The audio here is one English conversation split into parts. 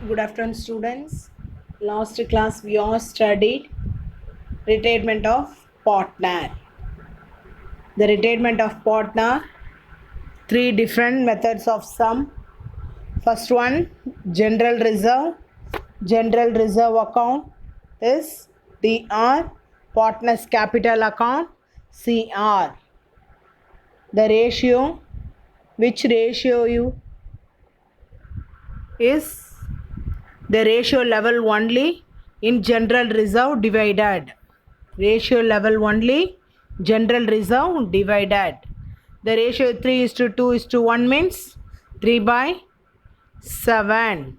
Good afternoon, students. Last class we all studied retirement of partner. The retirement of partner, three different methods of sum. First one, general reserve. General reserve account is DR, partner's capital account CR. The ratio, which ratio you is the ratio level only in general reserve divided. Ratio level only general reserve divided. The ratio 3 is to 2 is to 1 means 3 by 7.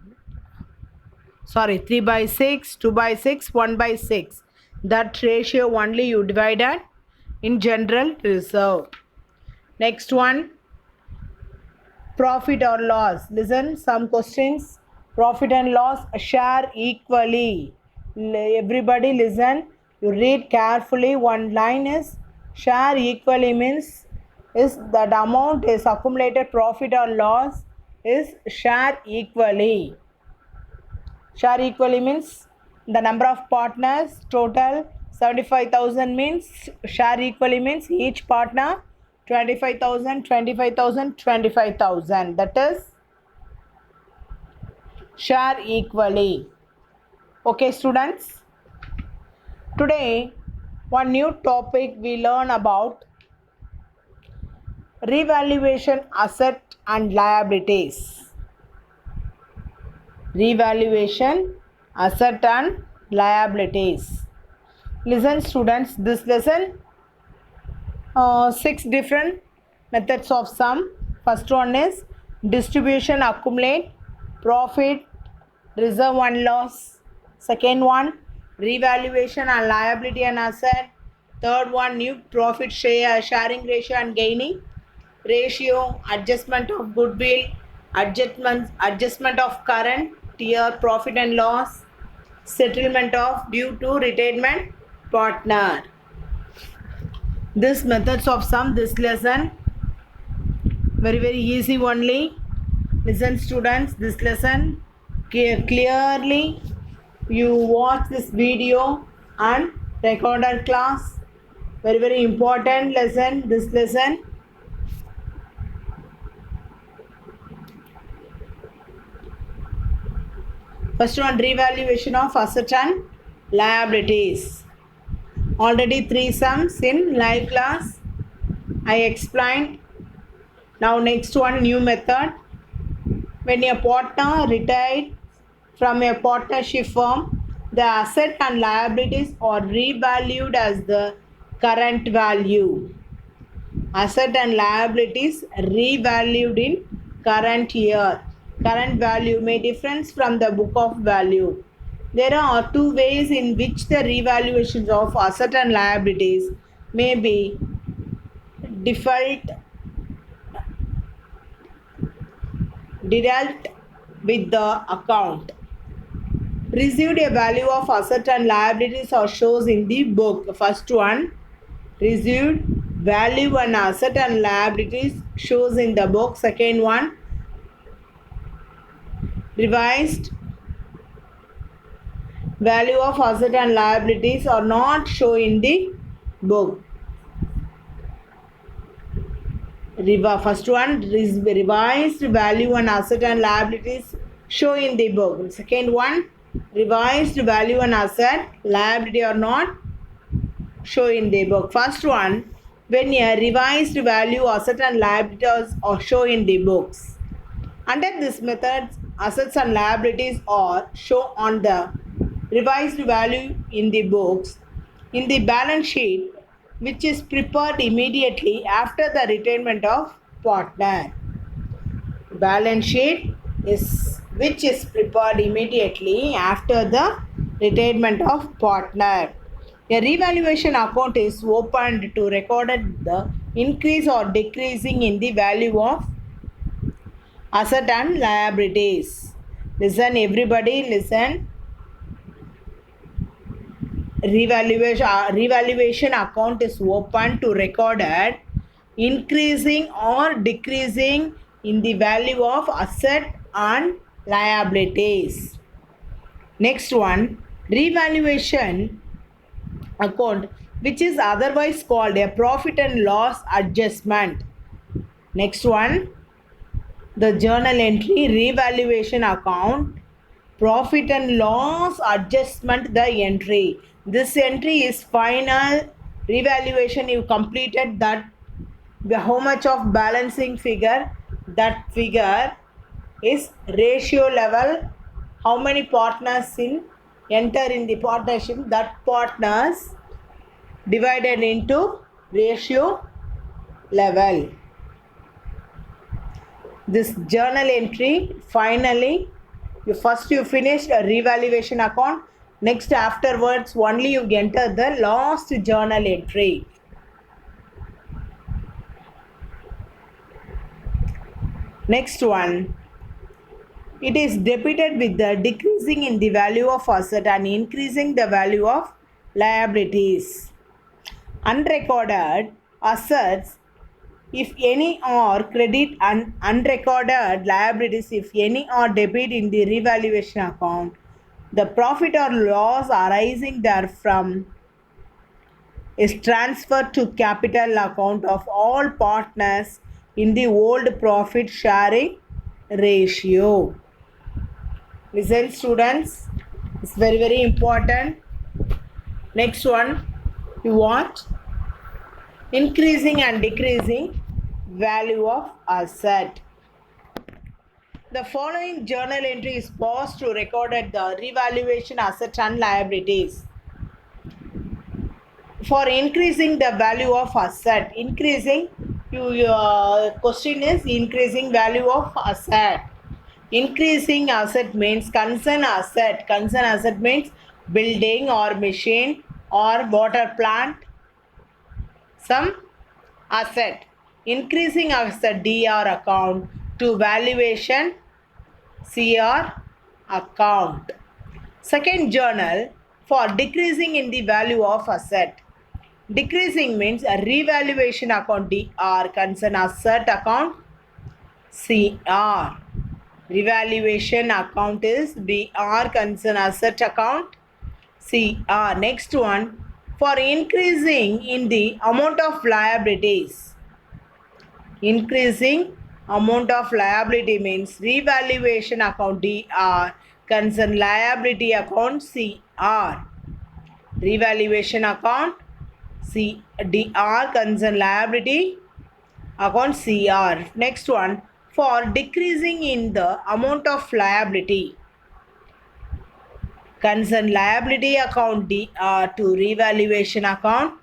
Sorry, 3 by 6, 2 by 6, 1 by 6. That ratio only you divided in general reserve. Next one, profit or loss. Listen, some questions. Profit and loss share equally. Everybody listen. You read carefully. One line is share equally means is that amount is accumulated profit or loss is share equally. Share equally means the number of partners total 75,000 means share equally means each partner 25,000, 25,000, 25,000. That is share equally. Okay, students. Today, one new topic we learn about revaluation asset and liabilities. Revaluation asset and liabilities. Listen, students, this lesson 6 different methods of sum. First one is distribution accumulate, profit, reserve and loss. Second one, revaluation and liability and asset. Third one, new profit sharing ratio and gaining ratio, adjustment of goodwill, adjustment of current year profit and loss, settlement of due to retirement partner. This methods of sum, this lesson very easy only. Listen, students, this lesson clearly you watch this video and recorded class. Very important lesson, this lesson. First one, revaluation of asset and liabilities. Already 3 sums in live class I explained. Now next one, new method. When a partner retired from a partnership firm, the asset and liabilities are revalued as the current value. Asset and liabilities revalued in current year. Current value may differ from the book of value. There are 2 ways in which the revaluations of asset and liabilities may be dealt with the account. Received a value of asset and liabilities or shows in the book. First one, received value and asset and liabilities shows in the book. Second one, revised value of asset and liabilities are not shown in the book. First one, revised value and asset and liabilities show in the book. Second one, revised value and asset liability are not show in the book. First one, when a revised value asset and liabilities are shown in the books. Under this method, assets and liabilities are shown on the revised value in the books in the balance sheet, which is prepared immediately after the retirement of partner. Balance sheet is which is prepared immediately after the retirement of partner. A revaluation account is opened to record the increase or decreasing in the value of asset and liabilities. Listen, everybody, listen. Revaluation account is open to record increasing or decreasing in the value of asset and liabilities. Next one, revaluation account, which is otherwise called a profit and loss adjustment. Next one, the journal entry revaluation account, profit and loss adjustment, the entry. This entry is final revaluation. You completed that, how much of balancing figure, that figure is ratio level, how many partners in enter in the partnership, that partners divided into ratio level. This journal entry, finally you finished a revaluation account. Next, afterwards only you enter the last journal entry. Next one, it is debited with the decreasing in the value of asset and increasing the value of liabilities. Unrecorded assets, if any, are credit, and unrecorded liabilities, if any, are debit in the revaluation account. The profit or loss arising therefrom is transferred to capital account of all partners in the old profit sharing ratio. Listen students, it's very very important. Next one, you want increasing and decreasing value of asset. The following journal entry is paused to record the revaluation asset and liabilities. For increasing the value of asset, increasing, your question is increasing value of asset. Increasing asset means concern asset. Concern asset means building or machine or water plant, some asset. Increasing asset DR account to valuation CR account. Second journal, for decreasing in the value of asset. Decreasing means a revaluation account DR, concern asset account CR. Revaluation account is DR, concern asset account CR. Next one, for increasing in the amount of liabilities. Increasing amount of liability means revaluation account DR, concern liability account CR. Revaluation account DR, concern liability account CR. Next one, for decreasing in the amount of liability. Concern liability account DR to revaluation account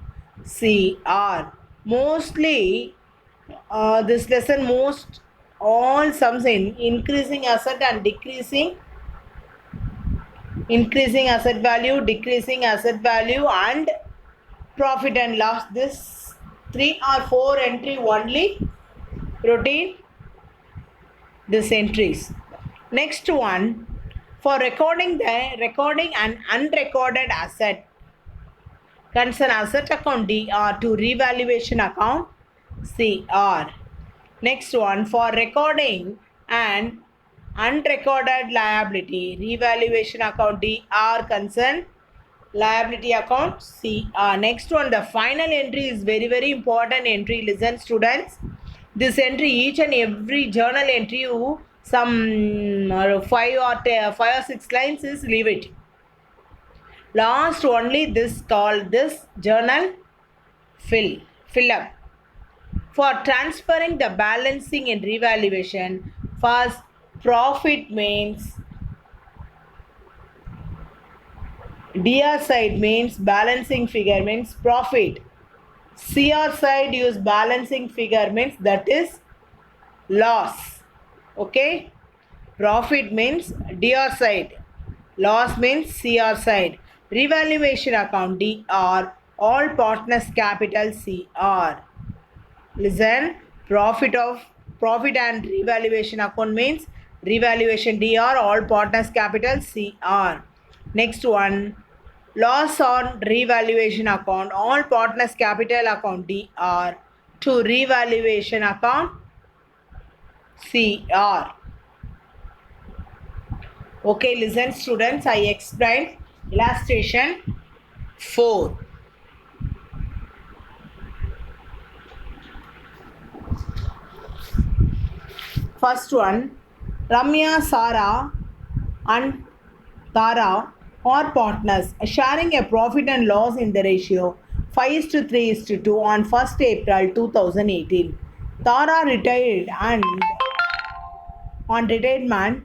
CR. Mostly, this lesson most all sums in increasing asset and decreasing, increasing asset value, decreasing asset value, and profit and loss. This 3 or 4 entry only routine this entries. Next one, for recording an unrecorded asset. Concern asset account DR to revaluation account CR. Next one, for recording an unrecorded liability. Revaluation account DR, concern liability account CR. Next one, the final entry is very very important entry. Listen students, this entry, each and every journal entry, you some 5 or 6 lines is leave it. Last only this called this journal fill up. For transferring the balancing and revaluation, first profit means DR side means balancing figure means profit. CR side use balancing figure means that is loss. Okay, profit means DR side, loss means CR side. Revaluation account DR, all partners capital CR. Listen, profit and revaluation account means revaluation DR, all partners capital CR. Next one, loss on revaluation account, all partners capital account DR to revaluation account CR. Okay, listen students, I explained illustration 4. First one, Ramya, Sara and Tara are partners, sharing a profit and loss in the ratio 5:3:2 on 1st April 2018. Tara retired and on retirement,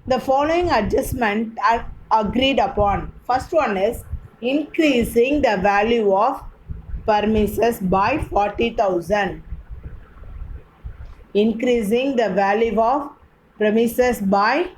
the following adjustments are agreed upon. First one is increasing the value of premises by 40,000. Increasing the value of premises by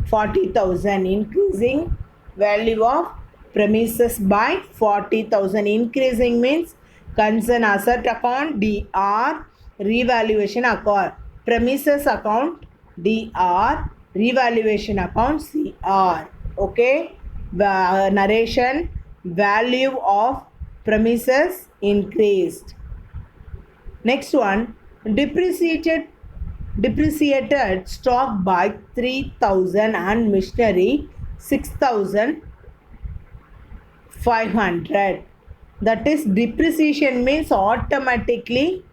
40,000. Increasing value of premises by 40,000. Increasing means concern asset account DR, revaluation account premises account DR, revaluation account CR. Okay, narration, value of premises increased. Next one, depreciated stock by 3,000 and machinery 6,500. That is, depreciation means automatically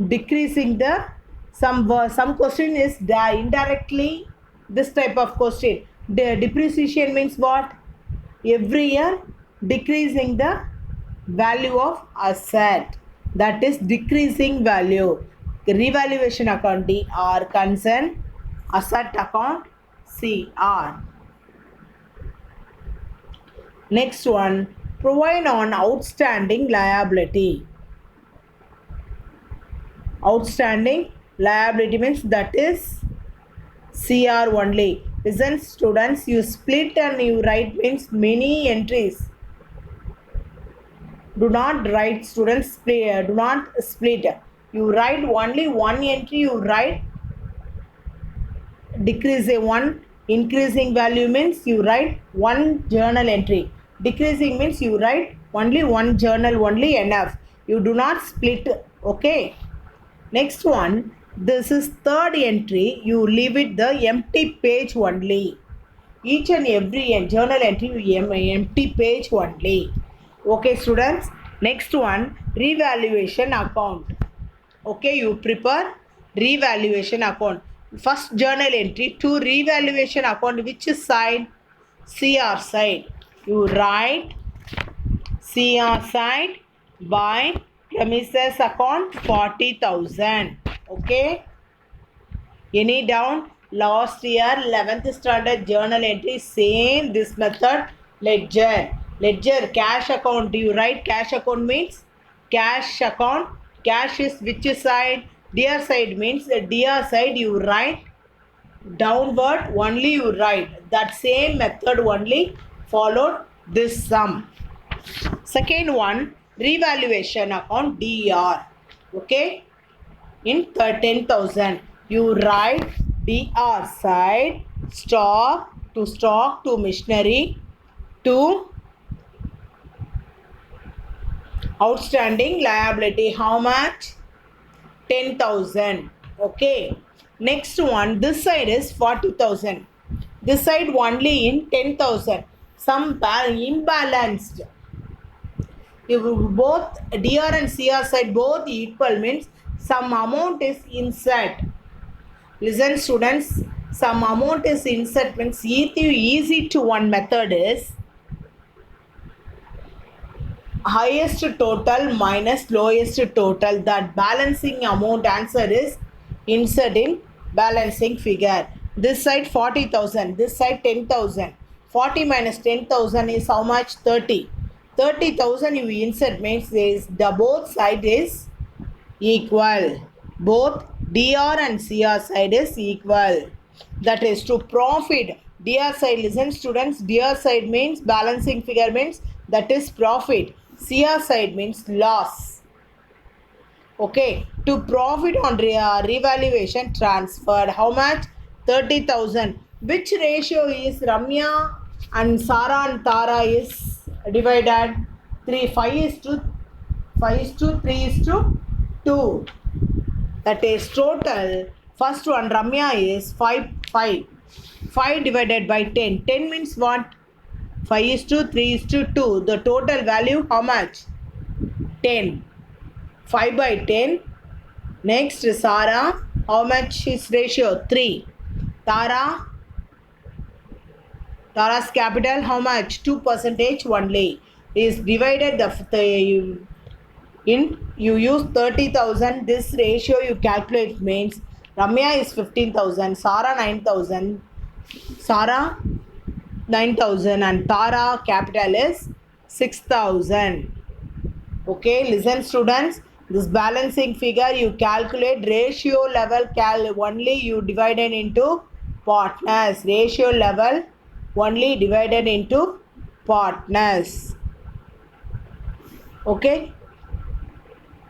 decreasing the some question is indirectly this type of question. The depreciation means what? Every year decreasing the value of asset, that is decreasing value. Revaluation account DR, concern asset account CR. Next one, provide on outstanding liability. Outstanding liability means that is CR only. Listen students, you split and you write means many entries. Do not write students, do not split. You write only one entry, you write decreasing one. Increasing value means you write one journal entry. Decreasing means you write only one journal, only enough. You do not split. Okay. Next one, this is third entry. You leave it the empty page only. Each and every journal entry you empty page only. Okay students. Next one, revaluation account. Okay, you prepare revaluation account. First journal entry to revaluation account, which side? CR side. You write CR side by premises account 40,000. Okay. Any down? Last year 11th standard journal entry, same this method. Ledger. Ledger, cash account. Do you write cash account means cash account? Cash is which side? DR side means DR side you write downward only, you write. That same method only followed this sum. Second one, revaluation account DR. Okay, in 10,000 you write DR side stock to machinery to outstanding liability. How much? 10,000. Okay. Next one, this side is 40,000. This side only in 10,000. Some imbalanced. If both DR and CR side both equal means some amount is insert. Listen students, some amount is insert means easy to one method is highest total minus lowest total. That balancing amount answer is insert in balancing figure. This side 40,000, this side 10,000. 40 minus 10,000 is how much? 30. 30,000 you insert means is the both side is equal. Both DR and CR side is equal. That is to profit. DR side, listen students, DR side means balancing figure means that is profit. CR side means loss. Okay, to profit on revaluation transferred. How much? 30,000. Which ratio is Ramya and Sara and Tara is divided? 5:3:2. That is total First one, Ramya, is 5 divided by 10. 10 means what? 5:3:2. The total value how much? 10. 5 by 10. Next, Sarah, how much is ratio? 3. Tara's capital how much? 2% only. Is divided in you use 30,000. This ratio you calculate means Ramya is 15,000, Sarah 9,000, and Tara capital is 6,000. Okay, listen students. This balancing figure you calculate ratio level only you divided into partners. Ratio level only divided into partners. Okay.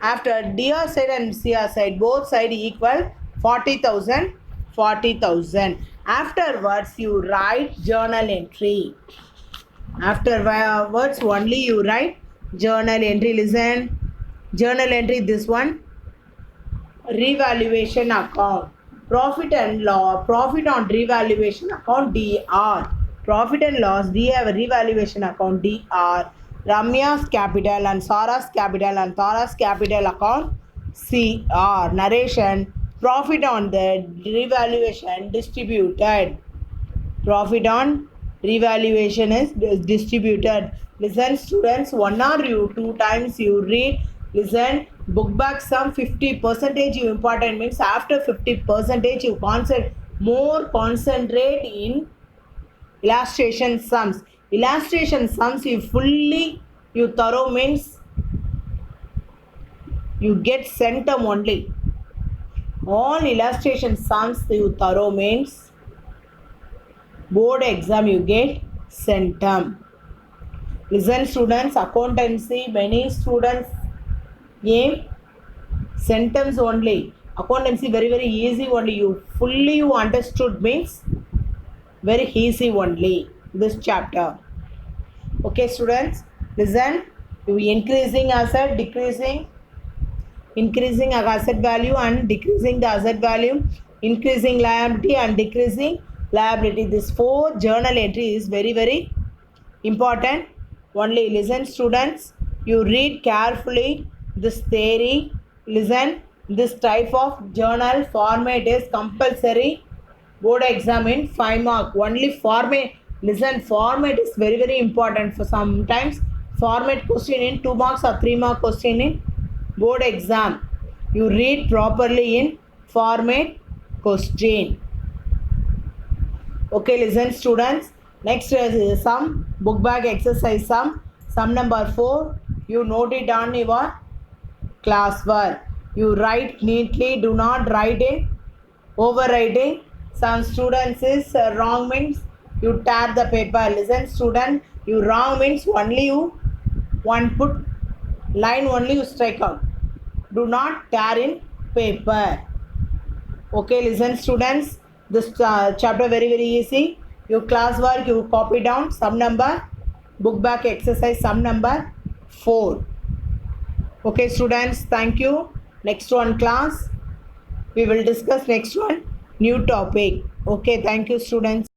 After DR side and CR side, both side equal 40,000, 40,000. Afterwards, you write journal entry. Afterwards, only you write journal entry. Listen, journal entry, this one, revaluation account. Profit and loss, profit on revaluation account, DR. Profit and loss, they have a revaluation account, DR. Ramya's capital and Sarah's capital and Tara's capital account, CR. Narration, profit on the revaluation distributed. Profit on revaluation is distributed. Listen students, 1 or 2 times you read. Listen, book back sum 50% you important means after 50% you concentrate in illustration sums. Illustration sums you thorough means you get centum only. All illustration sums you thorough means board exam you get centum. Listen students, accountancy, many students aim centums only. Accountancy very easy only. You understood means very easy only this chapter. Okay students, listen, you increasing asset, decreasing, increasing asset value and decreasing the asset value, increasing liability and decreasing liability. This 4 journal entry is very important. Only listen students, you read carefully this theory. Listen, this type of journal format is compulsory board exam in 5 mark. Only format. Listen, format is very important. For sometimes format question in 2 marks or 3 mark question in board exam. You read properly in format question. Okay, listen students. Next is some book bag exercise sum number 4. You note it on your classwork. You write neatly. Do not write in overwriting. Some students is wrong means you tear the paper. Listen student, you wrong means only you one put line only you strike out. Do not tear in paper. Okay, listen students, this chapter very easy. Your classwork you copy down sum number, book back exercise sum number 4. Okay students, thank you. Next one class we will discuss next one new topic. Okay, thank you students.